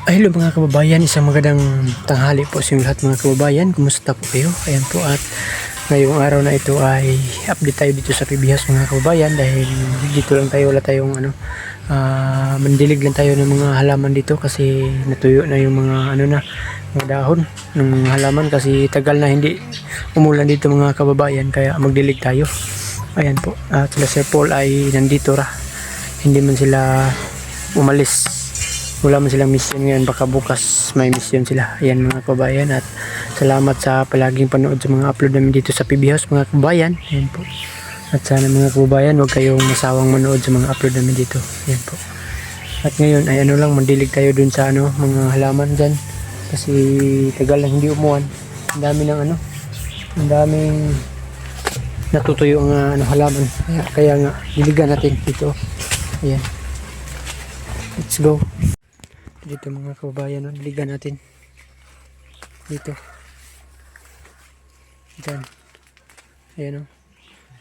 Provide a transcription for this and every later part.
Hello mga kababayan, isang magandang tanghali po sa lahat mga kababayan. Kumusta po kayo? Ayan po, at ngayong araw na ito ay update tayo dito sa PBHouse mga kababayan, dahil dito lang tayo, wala tayong mandilig lang tayo ng mga halaman dito kasi natuyo na yung mga dahon ng mga halaman kasi tagal na hindi umulan dito mga kababayan, kaya magdilig tayo. Ayan po, at sila Sir Paul ay nandito ra, hindi man sila umalis. Wala man silang mission ngayon, baka bukas may mission sila. Ayan mga kababayan, at salamat sa palaging panood sa mga upload namin dito sa PBHouse mga kababayan. Ayan po, at sana mga kababayan huwag kayong masawang manood sa mga upload namin dito. Ayan po, at ngayon ay mandilig tayo dun sa mga halaman dyan kasi tagal lang hindi umuwan. Ang dami ng ang daming natutuyo ang halaman, kaya nga diligan natin dito. Ayan, let's go dito mga kababayan. Diligan natin dito, dyan. Ayan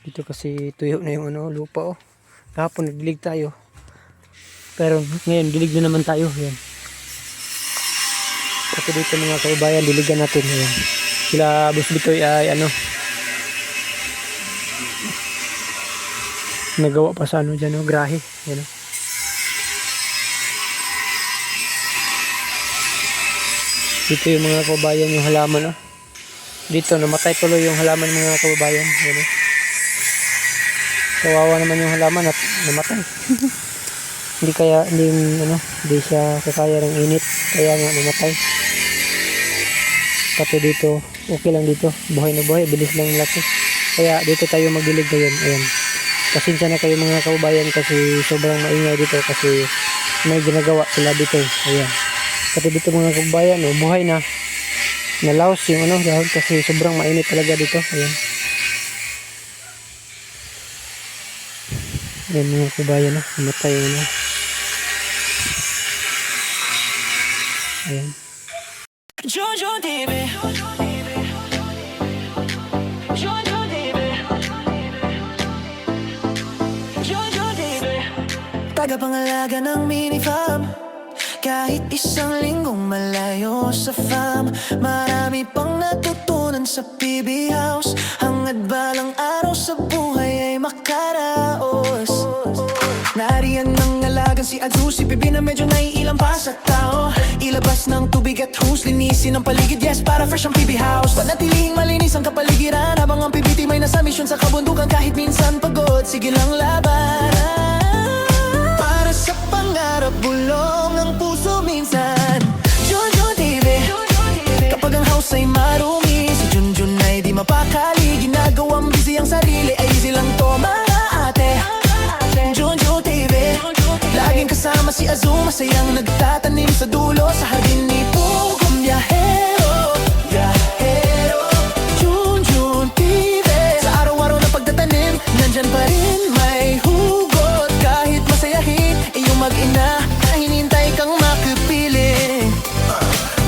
dito kasi tuyo na yung lupa. Kahapon nagdilig tayo, pero ngayon dilig na naman tayo. Ayan, kasi dito mga kababayan diligan natin. Ayan, sila Boss Bitoy ay nagawa pa sa dyan grahe. Ayan dito yung mga kababayan, yung halaman dito namatay tuloy yung halaman mga kababayan. Yan kawawa naman yung halaman at namatay. hindi siya kakaya ng init, kaya nga namatay. Pati dito okay lang, dito buhay na buhay, bilis lang laki, kaya dito tayo magdilig ngayon. Ayan, pasensya na kayo mga kababayan kasi sobrang maingay dito kasi may ginagawa sila dito. Ayan, pati dito mga kababayan buhay na nalaos yung dahon kasi sobrang mainit talaga dito. Ayan, ayan mga kababayan namatay yung ayan. Jojo TV, Jojo TV, Jojo TV, tagapangalaga ng mini farm. Kahit isang linggong malayo sa farm, marami pang natutunan sa PBHouse. Hangad balang araw sa buhay ay makaraos. Nariyan ng alagang si Azu, si Pibi na medyo naiilang pa sa tao. Ilabas ng tubig at hose, linisin ang paligid, yes, para fresh ang PBHouse. Panatilihing malinis ang kapaligiran habang ang PBT may nasa misyon sa kabundukan. Kahit minsan pagod, sige lang laban. Para sa pangarap, bulong ang puso minsan. Jojo TV, kapag ang house ay marumi, si Junjun ay di mapakali. Ginagawang busy ang sarili, ay easy lang to mga ate. Jojo TV, laging kasama si Azu, masayang nagtatanim sa dulo sa hardin ni Pugong Biyahero. Junjun TV, sa araw-araw na pagtatanim, nandyan pa rin may hugot. Kahit masayahin, iyong mag-ina, hinintay kang makipili.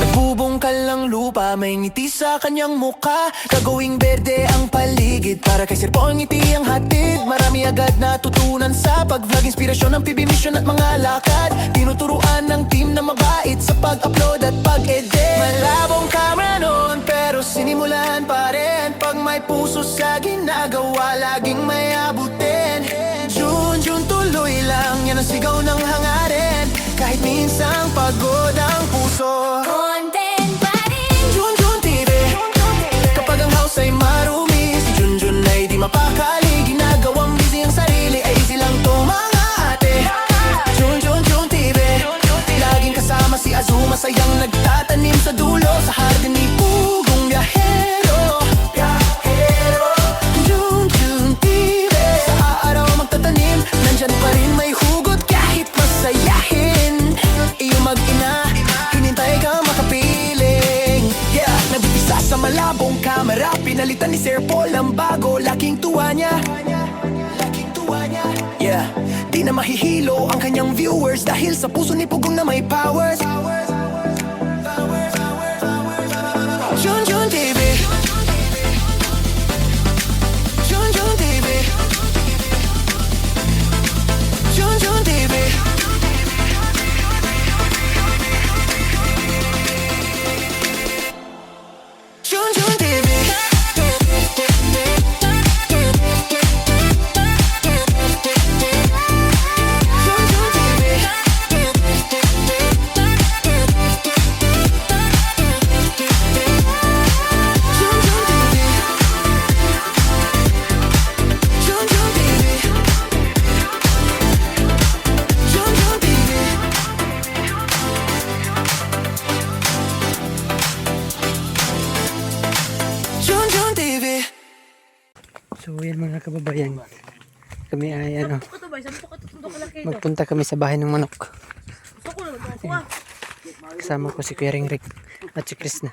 Nagbubungkal lang lupa, may ngiti sa kanyang muka. Gagawing berde ang paligid, para kay Sir Paul ngiti ang hatid. Marami agad natutunan sa pag-vlog, inspirasyon ng PB mission at mga lakad. Tinuturuan ng team na mabait sa pag-upload at pag-edit. Malabong camera noon pero sinimulan pa rin. Pag may puso sa ginagawa, laging may abutin. Junjun tuloy lang, yan ang sigaw ng hangarin. Kahit minsang pagod ang puso, content pa rin. Junjun TV, kapag ang house ay marumi, si Junjun ay di mapakali. Ginagawang busy ang sarili, ay easy lang to mga ate. Junjun TV, laging kasama si Azu, masayang nagtatanim sa dulo sa hardin ni Pugong Biyahero. Junjun TV, sa araw magtatanim, nandyan pa rin may hugot. Kahit masayahin, iyong mag-ina, hinintay kang makapiling. Yeah, nabitisa sa malabong kamera, pinalitan ni Sir Paul ang bago. Laking tuwa niya, yeah, di na mahihilo ang kanyang viewers dahil sa puso ni Pugong na may powers. Junjun TV, Junjun TV, Junjun TV. yan mga kababayan. Kami ay ano, Ito ba? Isang po katutundok ka laki ito. magpunta kami sa bahay ng manok. Gusto ko naman ako ah. Kasama ko si Kuya Ringrik at si Chris na.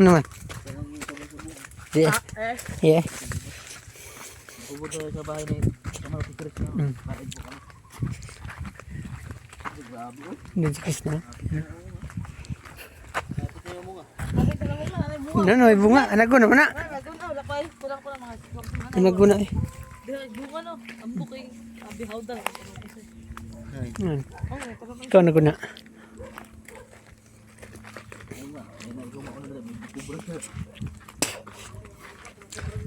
Ano man? Yeah. Yeah. Pupunta tayo sa bahay na kamar si Chris na. Mm. Kain po kami. Grabe oh. Doon si Chris na. Tapos na yung bunga. Bakit na lang muna? Ano yung bunga? Ano, ay bunga. Anago na mana. Ah, lagun na. Lakay. Kulang ko lang mga ano. Anago na eh. Bunga no. Ang bukay. Bihaw daw. Yan. Oh, tara na. Ikaw anago na.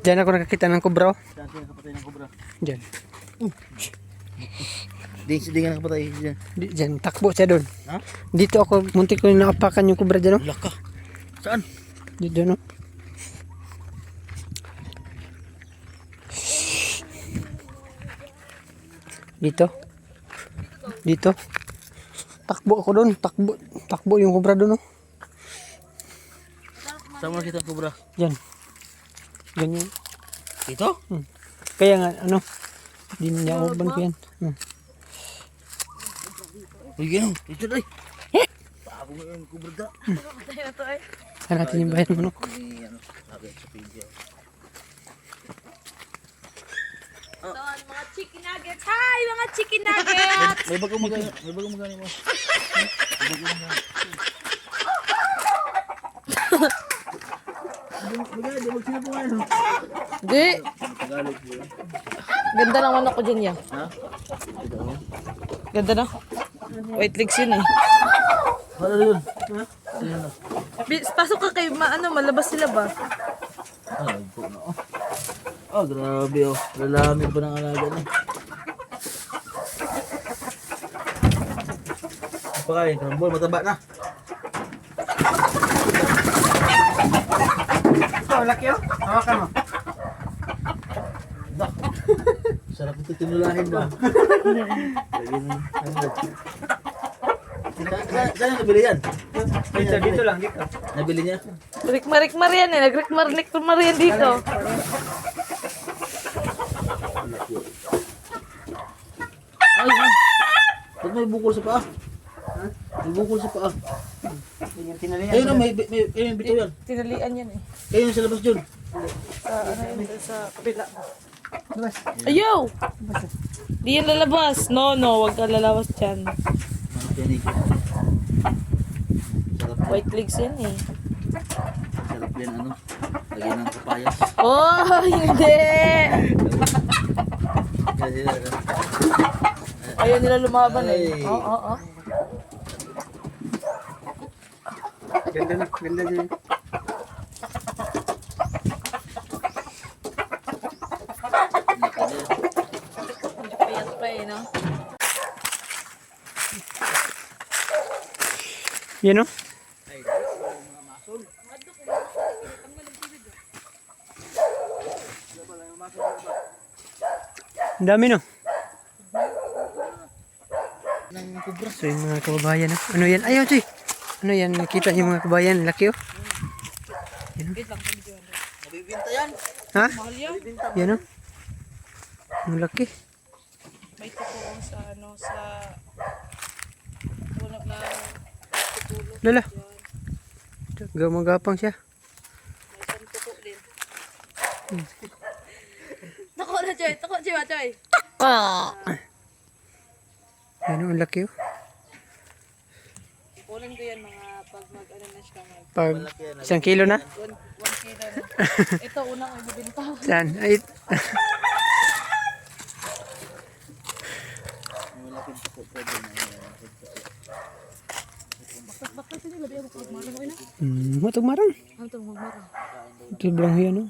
Diyan ako nakakita ng kubra. Oh. Saan siya nakapatay ng kobra? Diyan. Di nga nakapatay siya. Diyan. Takbo siya doon. Ha? Dito ako, muntik ko yung naapakan yung kubra dyan. Oh. Laka. Saan? Dito no. Dito. Dito. Takbo ako doon. Takbo yung kubra doon. Oh. Saan mo nakita ang kobra? Diyan. Ganyan. Ito? Kaya nga, ano, di niya uban ko yan. Uy, gano'n. Ito ay. Bago nga yung kobra da. Patay na to eh. Saan natin yung bahay ng manok? Ni ano, sabi sa video. Doon, mga chicken nuggets. Hi, mga chicken nuggets. May bagong magani mo. May bagong magani mo. Magani, magsino po ngayon. Di. Tagalog po yun. Ganda ng manok ko dyan yan. Ha? Ito mo? Ganda na. White legs yun eh. Ano yun? Ha? Ayun na. Pasok ka kay malabas sila ba? Ay, po na. Oh, grabe oh. Lalamin pa ng alaga niya. Pakain, karambol, mataba na. Ito, laki oh. Hawakan mo. Sarap ito tinulahin ba? Lagyan mo. Saan nabili yan? Dito lang, dito. Nabili niya? Rikmar yan eh. Nag-rikmar yan dito. Ay, ay. Ba't may bukol sa paa? May bukol sa paa. Ayun na, may bitaw yan. Tinalian yan eh. Ayun sa labas dyan. Sa ano yun, sa kabila. Ayaw! Di yan lalabas. No, wag ka lalabas dyan. Mga tiyanig. Sarap yan. White legs yan eh. Sarap yan, ano. Lagyan ng kapayas. Oh, hindi! Kasi, Ayaw nila lumaban eh. Ay. Oo. Ganda na, ganda dyan. Payat pa eh, no? Yan oh. Ang dami no. So yung mga kababayan oh. Ano yan? Ayaw Choy. Ano yan? Nakita niyo mga kababayan. Laki oh. Nabibinta yan. Ha? Mahal yan. Yan oh. Ang laki. May tukoon sa puno na tutulog. Lala. Gamagapang siya. May isang tuko din. Tuko na, Choy. Tuko, Choy. Yan oh. Ang laki oh. Kunin ko yan mga pag mag-ano na siya. Pag 1 kilo na. 1 kilo na. Ito, unang ibibinta. Saan? Ay. Bakit ito nila? Biya mo magmarang ko na. Matog marang. Ano ito magmarang? Ito lang yan oh.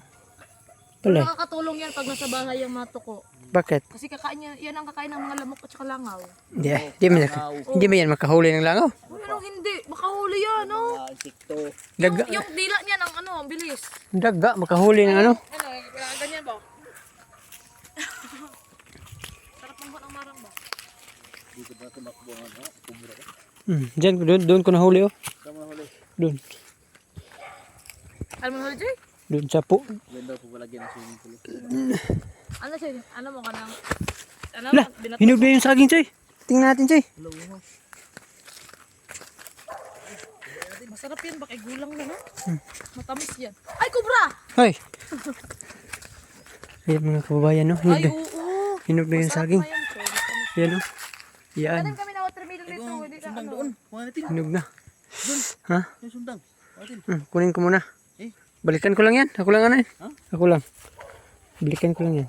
Pala. Nakakatulong yan pag nasa bahay yung mga tuko. Bakit? Kasi kakain yan ang kakain ng mga lamok at saka langaw. Hindi mo yan makahuli ng langaw. Uy, anong hindi? Makahuli yan, no? Tikto. Daga, Yung dila niya ng ang bilis. daga makahuli ng ano. Ano, ganyan ba? Sarap ng buwan ang marang ba? Dito ba tumakbo ang ano? Kubra ko. Diyan, doon ko nahuli oh. Saan mo nahuli? Doon. Alam mo huli, Jay? Doon sa po. Ganda po palagyan ng swimming pool. Ano siya? Ano mo ka nang? Ano? Lah, hinog na yung saging, Choy. Tingnan natin, Choy. Masarap yan, baka gulang na ha? Matamis yan. Ay, kubra! Hoy. Ayan mga kababayan, no? Hinog, Ay, na- oo. hinog na yung Masarap saging. pa yan, Choy. Matamis. Ayan, no? Yan. Tanim kami na watermelon dito. Hindi na Sundang ano. doon. Kuha natin. Hinog na. Ha? Yung sundang. Natin. Kunin ko muna. Eh? Balikan ko lang yan. Ako lang ano yan. Ha? Ako lang. Balikan ko lang yan.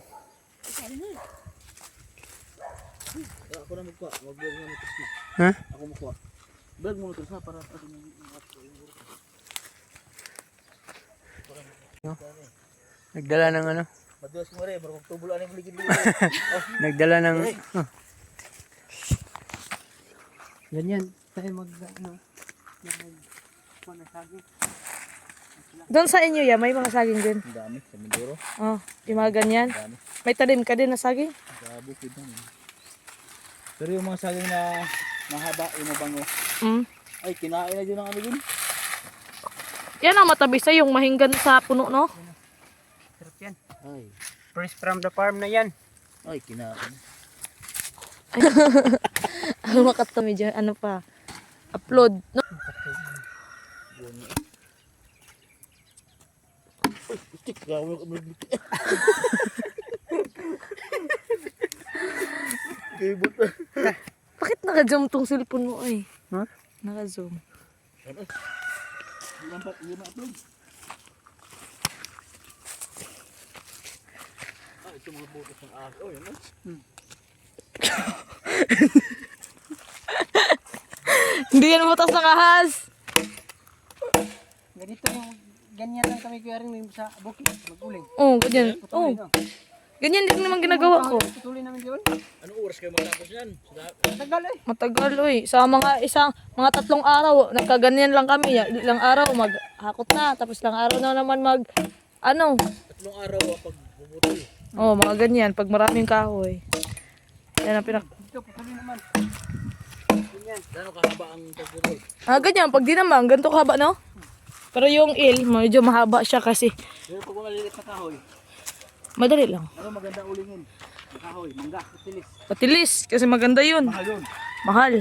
Ako na magkuha. Wag mo na ito na. Ha? Ako magkuha. Vlog mo na ito na para atin yung Nagdala ng ano? madulas mo rin. Marunong tubulan yung ligid-ligid. Nagdala ng... Oh. Ganyan. Tayo mag... Ano? Doon sa inyo ya, may mga saging din. Ang dami. Sa Mindoro. Oh, yung mga ganyan. Ang dami. May tanim ka din na saging? Sa bukid na yun. Pero yung mga saging na mahaba, yung mabango. Mm. Ay, kinain na din ng ano din. Yan ang matamis sa yung mahinggan sa puno, no? Sarap yan. Ay. Fresh from the farm na yan. Ay, kinain. Ano makatami dyan? Ano pa? Upload. No? Stick ka. Kibot na. Bakit naka-zoom tong cellphone mo ay? Ha? Naka-zoom. Yan pa, yun na upload. Ah, ito mga butas ng ahas. Oh, yun na. Hindi yan butas ng ahas. Ganito yung... Ganyan lang kami kuya rin sa bukid. Maguling. Oh, ganyan. Oh. Ganyan din naman ginagawa ko. Tuloy namin yun. Anong oras kayo matapos yan? Tagal eh. Matagal oy. Sa mga 3 araw, nagkaganyan lang kami. Ilang araw maghakot na, tapos ilang araw na naman ano. 3 araw pag bubutol. Oh, mga ganyan pag maraming kahoy. Yan ang Ito, patuloy naman. Gano'ng kahaba ang pagbutol? ganyan pag di naman ganito kahaba, no? Pero yung medyo mahaba siya kasi Pero pag maliliit na kahoy, madali lang. ano maganda ulingin? Ang kahoy, mangga, tilis. Patilis kasi maganda yun. Mahal yun. Mahal.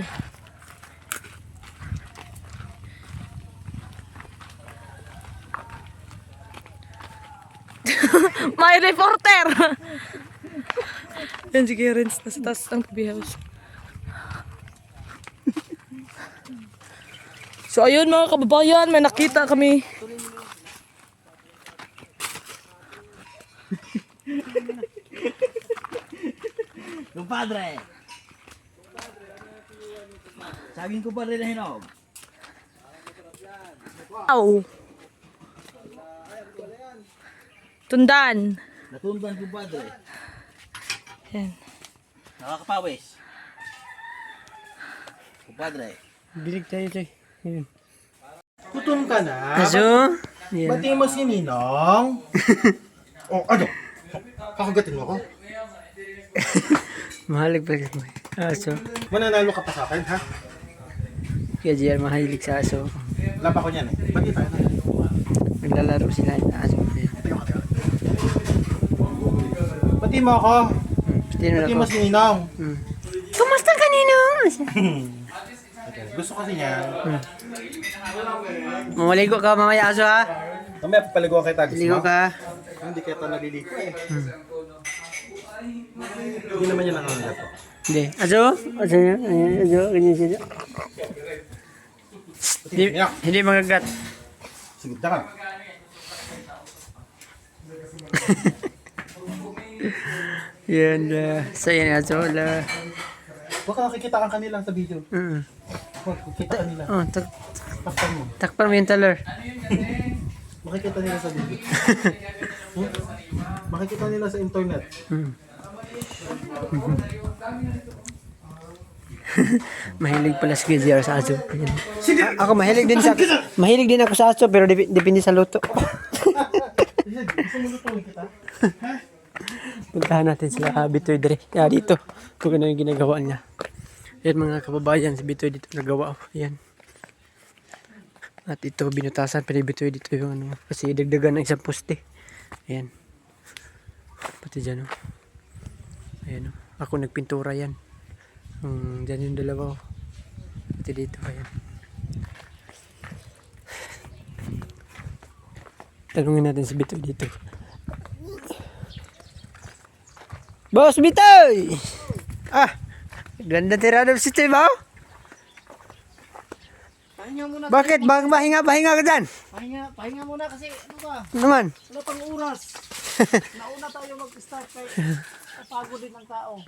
May reporter! Yan si Gerens, nasa taas ng TV house. So ayun mga kababayan, may nakita kami. Compadre! Saging ko pa rin na hinog. Wow! Tundan. Natundan compadre. Yan. Nakakapawis. Compadre. Bilig tayo, Choy. Yun. Gutom ka na? Aso? Yan. Bati mo si Ninong? Oh, ano? Kakagatin mo ako? Mahalig pa rin mo. Aso. Mananalo ka pa sa akin, ha? Kaya diyan mahilig sa aso. Laba ko niyan eh. Bati tayo na. Naglalaro sila ng aso. Bati mo ako. Sino na Bati ko? mo si Ninong. Kumusta ka, Ninong? Okay. Gusto kasi niya. Mamaligo ka mamaya, aso, ha? Mamaya papaliguan kita. Gusto Ligo mo? ka. Hindi kita naliligo eh. Hindi naman yan nangangalap ko. Hindi. Aso? Aso niya? Aso? Ganyan siya. Hindi magagat. Sigod na ka. Yan. So yan, aso. Baka nakikita ka kanila sa video. Huwag, kikita kanila. Oh, Takpan mo. takpan mo yung taler. Makikita nila sa video. Makikita nila sa internet. Mahilig pala si KZR sa aso. Yan. Ako mahilig din ako sa aso pero depende sa luto. Gusto mo lutuin kita? Puntahan natin sila Bitoy dire. Dito. Kung ano yung ginagawa niya. Yan mga kababayan, si Bitoy dito nagawa. Yan. At ito, binutasan, pinibitoy dito yung ano, kasi dagdagan ng isang poste. Ayan. Pati dyan, oh. Ayan, oh. Ako nagpintura yan. Dyan yung dalawa, oh. Pati dito, ayan. Tanungin natin si Bitoy dito. Boss Bitoy! Ah! Ganda tirado si Bitoy ba? Pahinga muna. Bakit? Pahinga ka dyan? Pahinga muna kasi ano ba? Naman? Wala pang oras. Nauna tayo mag-start kay pagod din ang tao.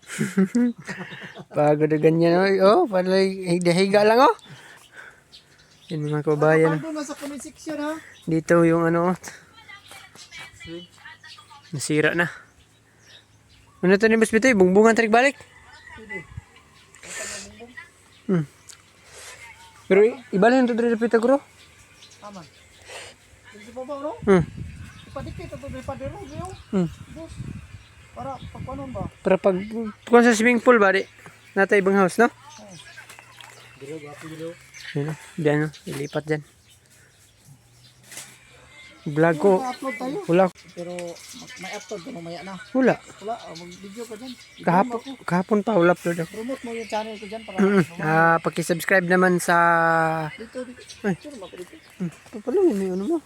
Pagod na ganyan. Oh, parang higa lang, oh. Yan mga kabayan. Doon na sa comment section ha. Dito yung ano, nasira na. Ano to ni Boss Bitoy? Bungbungan tarik balik? Pero iba lang ito dito Pitaguro. Tama. Sige pa ba no? Ipadikit ito dito padero yo. Boss. Para pagkuanon ba? Para pag kung sa swimming pool ba di? Nata ibang house, no? Dilo gapo dilo. Yan, no? Diyan, no? Ilipat dyan. Vlog ko. Upload tayo. Wala. Pero may upload ka mamaya na. Wala. Wala, mag-video ka dyan. Kahapon pa wala upload ako. Promote mo yung channel ko dyan para Paki-subscribe naman sa dito. Ay. Sure ba dito? Papalungin mo yung ano mo.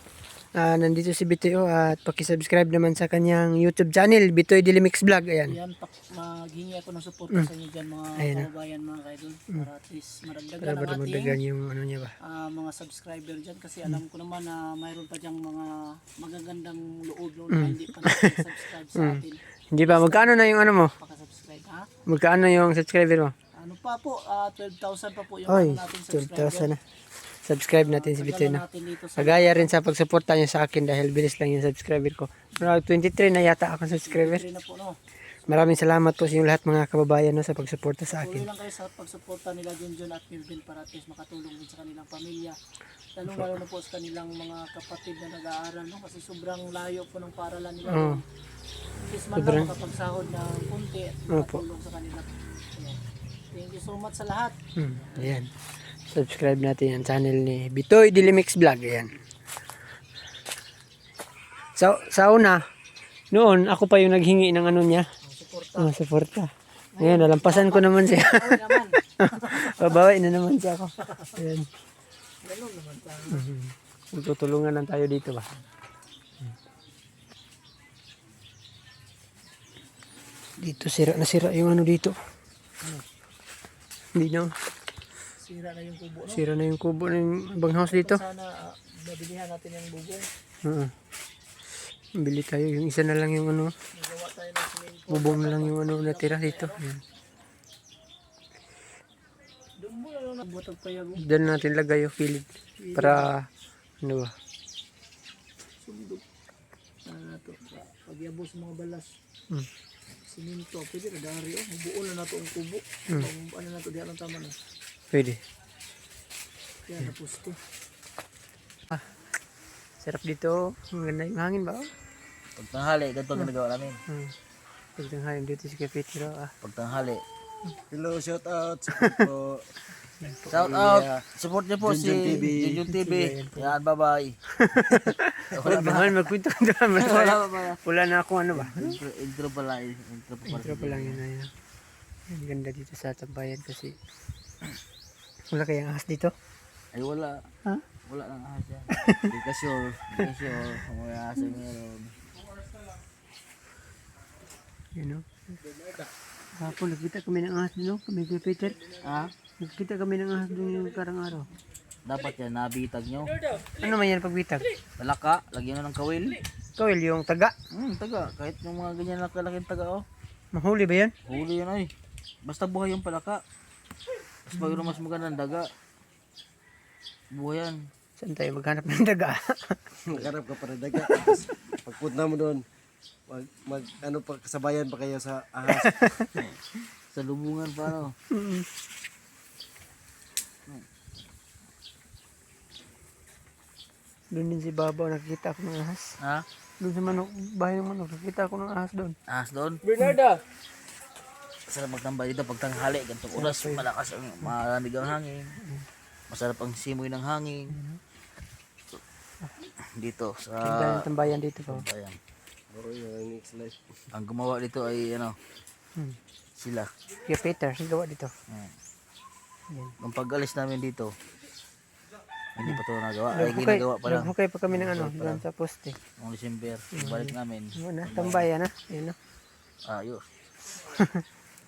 Nandito si Bitoy, oh, at paki-subscribe naman sa kanyang YouTube channel, Bitoy Dilimix Vlog. Ayan. Yan, maghingi ako ng support sa inyo dyan mga kababayan, mga kaidol. Para at least maragdagan Para ang ating madagdagan yung ano niya ba. mga subscriber dyan. Kasi alam ko naman na mayroon pa dyang mga magagandang loob no, na hindi pa subscribe sa atin. Hindi ba? Magkano na yung ano mo? Pakasubscribe ha? Magkano yung subscriber mo? Ano pa po, 12,000 pa po yung Oy, ano natin subscriber. 12,000 na. Subscribe natin si Bitoy na. Natin dito sa Kagaya rin sa pagsuporta niya sa akin dahil bilis lang yung subscriber ko. Pero 23 na yata akong subscriber. na po no. Maraming salamat po sa inyong lahat mga kababayan, no, sa pagsuporta sa Tuloy akin. lang kayo sa pagsuporta nila Junjun at Milvin para at least makatulong din sa kanilang pamilya. Lalo na po sa kanilang mga kapatid na nag-aaral no? Kasi sobrang layo po ng paaralan nila. Oo. At least man lang makapagsahod na kunti at makatulong sa kanila. Ayan. Thank you so much sa lahat. Ayan. Subscribe natin ang channel ni Bitoy Dilimix Vlog. Ayan. Sa una, noon ako pa yung naghingi ng ano niya. Suporta. Ngayon, nalampasan ko naman siya. Naman. Babawi na naman siya ako. Ayan. Ganun naman sa Magtutulungan lang tayo dito ba. Dito sira yung ano dito. Hindi na. sira na yung kubo no. Sira na yung kubo ng ibang house dito. Sana mabilihan natin yung bubong. Bili tayo. Yung isa na lang yung ano. Magawa tayo ng swimming pool. Bubong na lang yung ano natira dito. Ayan. Doon mo na lang butog pa yung Diyan natin lagay yung kilid. Para ano ba. sundog. Ito, pagyabos mga balas. Siminto, pwede na dari oh. Buo na nato ang kubo. Ano na to, di alam tama na. Pwede. Kaya napusto. Sarap dito. Ang ganda yung hangin ba? Pagtanghali, ganito ang ginagawa namin. Pagdang hangin dito si Kapitiro. Pagtanghali. Hello, shout out. Support po. Shout out. Support niyo po si Junjun TV. Junjun TV. Yan, bye-bye. Wala naman magkwento naman. Wala na akong ano ba. Intro pala. Intro pa pala. Intro pa lang yun. Ayun. Ang ganda dito sa tambayan kasi wala kayang ahas dito. Ay, wala. Ha? Wala nang ahas yan. Di ka sure. Di ka sure. Kung may ahas yung meron. Yun o. Hapon, nagkita kami ng ahas dito. Kami kay Peter. Ha? Nagkita kami ng ahas doon yung karang araw. Dapat yan, nabitag nyo. Ano man yan pagbitag? Talaka, lagyan nyo ng kawil. Kawil yung taga. Taga. Kahit yung mga ganyan lang kalaking taga, oh. Mahuli ba yan? Huli yan, ay. Basta buhay yung palaka. Mas mayroon mas magandang daga. Buhay yan. Saan tayo maghanap ng daga? Magharap ka para daga. Tapos, pagpunta mo doon, ano pa, kasabayan pa kayo sa ahas. Sa lubungan pa, ano. Doon din si Babaw, nakikita ako ng ahas. Ha? Doon sa manok, bahay ng manok, nakikita ako ng ahas doon. Ahas doon. Bernarda! Masarap magtambay dito pagtanghali. Ganitong oras, malakas ang malamig ang hangin. Masarap ang simoy ng hangin. dito Tindahan sa ng tambayan dito po. bayan. Baro yung next life. Ang gumawa dito ay ano, Hmm. sila. Kaya Peter, ang gawa dito. Nung pag-alis namin dito, hindi pa ito nagawa. Ay, Naghukay, ginagawa pa lang. naghukay pa kami ng ano, doon sa poste. Noong December, balik namin. Yun na, tambayan na. Yun na. Ayos.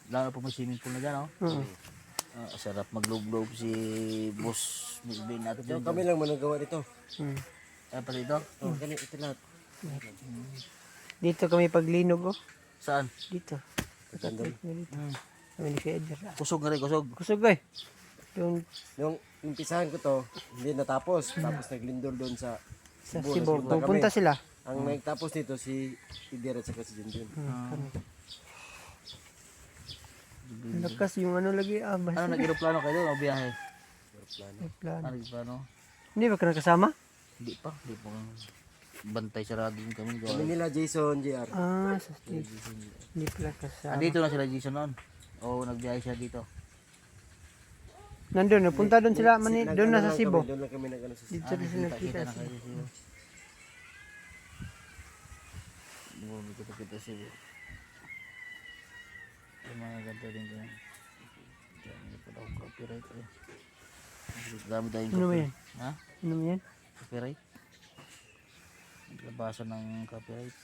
Lalo po may swimming pool na dyan, oh. Oo. Sarap magloob-loob si Boss Milvin natin So, dyan. kami lang managawa dito. Hmm. Ay, pala ito? Oh, kani ito lahat. Dito kami paglinog oh. Saan? Dito. Dito. Kami ni Feder. Kusog na rin, kusog. Kusog eh. Yung Nung umpisahan ko to, hindi natapos. Tapos naglindol doon sa sa Cebu. Cebu. Nagpunta kami. Pupunta sila. Ang nagtapos nito si Idir at saka si Junjun. Lakas yung ano lagi. Ah, Ano, basta. nag-aeroplano kayo doon o biyahe? May plano. Ano, nag-aeroplano? Hindi ba ka nakasama? Hindi pa. Hindi pa. Bantay sarado din kami. Kami nila Jason, JR. Ah, sa stage. Hindi pala kasama. Andito na sila Jason noon. O nagbiyahe siya dito. Nandun, napunta doon sila. Doon na sa Cebu. Doon lang kami nag-ano sa Cebu. Dito na sila Kita nakita. na kayo siya. Hindi ko kita siya. Yung mga ganda din ko. Dami pa daw copyright. Dami tayong Ano ba copyright. yan? Ha? Ano mo yan? Copyright? Labasan ng copyright.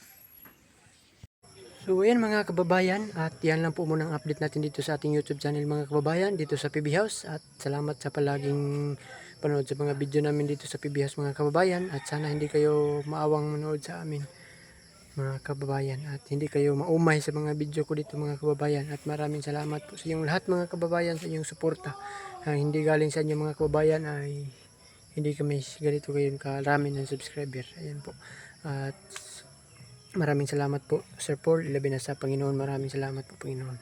So ayan mga kababayan, at yan lang po muna ang update natin dito sa ating YouTube channel mga kababayan, dito sa PB House. At salamat sa palaging panood sa mga video namin dito sa PB House mga kababayan. At sana hindi kayo maawang manood sa amin mga kababayan, at hindi kayo maumay sa mga video ko dito mga kababayan. At maraming salamat po sa inyong lahat mga kababayan sa inyong suporta. Hindi galing sa inyo mga kababayan ay hindi kami ganito kayo karami ng subscriber. Ayan po. At maraming salamat po Sir Paul, ilabi na sa Panginoon. Maraming salamat po Panginoon.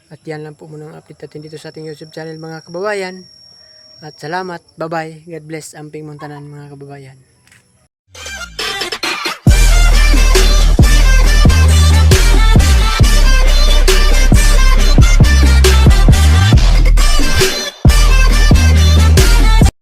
At yan lang po muna ang update natin dito sa ating YouTube channel mga kababayan. At salamat, bye bye, God bless, amping muntanan mga kababayan.